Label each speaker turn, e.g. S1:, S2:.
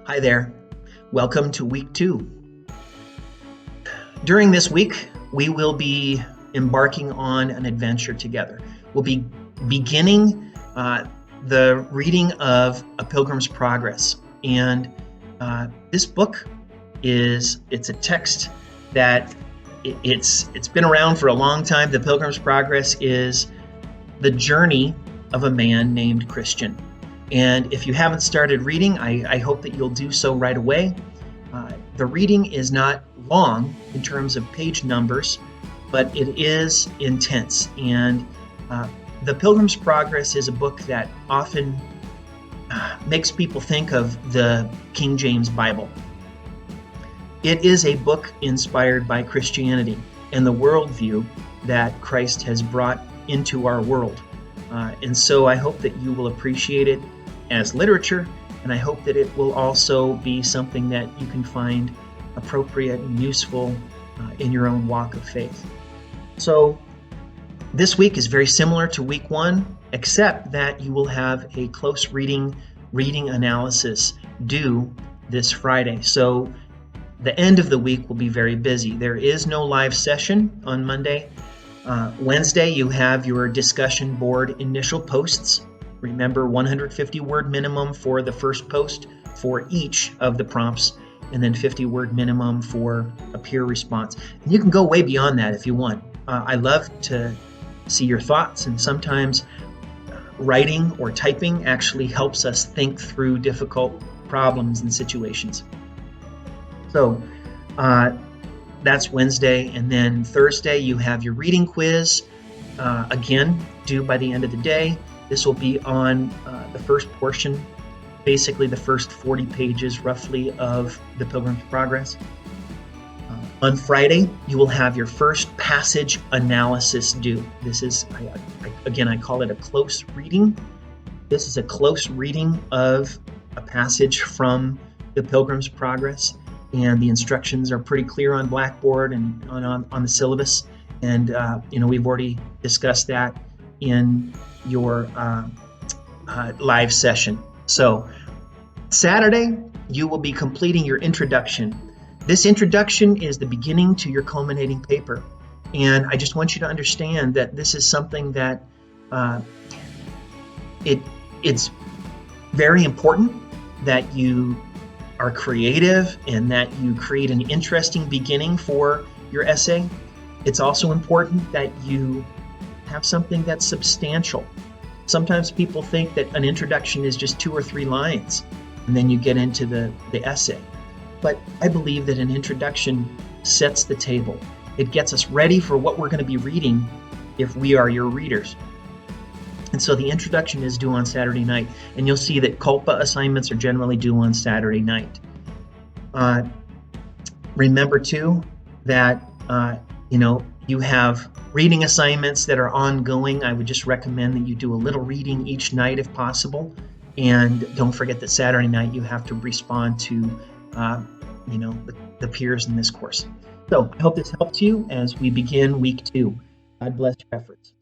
S1: Hi there. Welcome to week 2. During this week, we will be embarking on an adventure together. We'll be beginning the reading of A Pilgrims Progress. And this book it's a text that it's been around for a long time. The Pilgrims Progress is the journey of a man named Christian. And if you haven't started reading, I hope that you'll do so right away. The reading is not long in terms of page numbers, but it is intense. And The Pilgrims Progress is a book that often makes people think of the King James Bible. It is a book inspired by Christianity and the worldview that Christ has brought into our world. And so I hope that you will appreciate it as literature, and I hope that it will also be something that you can find appropriate and useful in your own walk of faith. So this week is very similar to week 1, except that you will have a close reading analysis due this Friday. So the end of the week will be very busy. There is no live session on Monday. Wednesday, you have your discussion board initial posts. Remember, 150-word minimum for the first post for each of the prompts, and then 50-word minimum for a peer response. And you can go way beyond that if you want. I love to see your thoughts, and sometimes writing or typing actually helps us think through difficult problems and situations. So that's Wednesday, and then Thursday you have your reading quiz, again, due by the end of the day. This will be on the first portion, basically the first 40 pages roughly of The Pilgrim's Progress. On Friday, you will have your first passage analysis due. This is, I call it a close reading. This is a close reading of a passage from The Pilgrim's Progress, and the instructions are pretty clear on Blackboard and on the syllabus. And we've already discussed that in your live session. So Saturday, you will be completing your introduction. This introduction is the beginning to your culminating paper. And I just want you to understand that this is something that it's very important that you are creative and that you create an interesting beginning for your essay. It's also important that you have something that's substantial. Sometimes people think that an introduction is just 2 or 3 lines, and then you get into the essay. But I believe that an introduction sets the table. It gets us ready for what we're going to be reading if we are your readers. And so the introduction is due on Saturday night, and you'll see that CULPA assignments are generally due on Saturday night. Remember too that you have reading assignments that are ongoing. I would just recommend that you do a little reading each night if possible. And don't forget that Saturday night you have to respond to the peers in this course. So I hope this helps you as we begin week 2. God bless your efforts.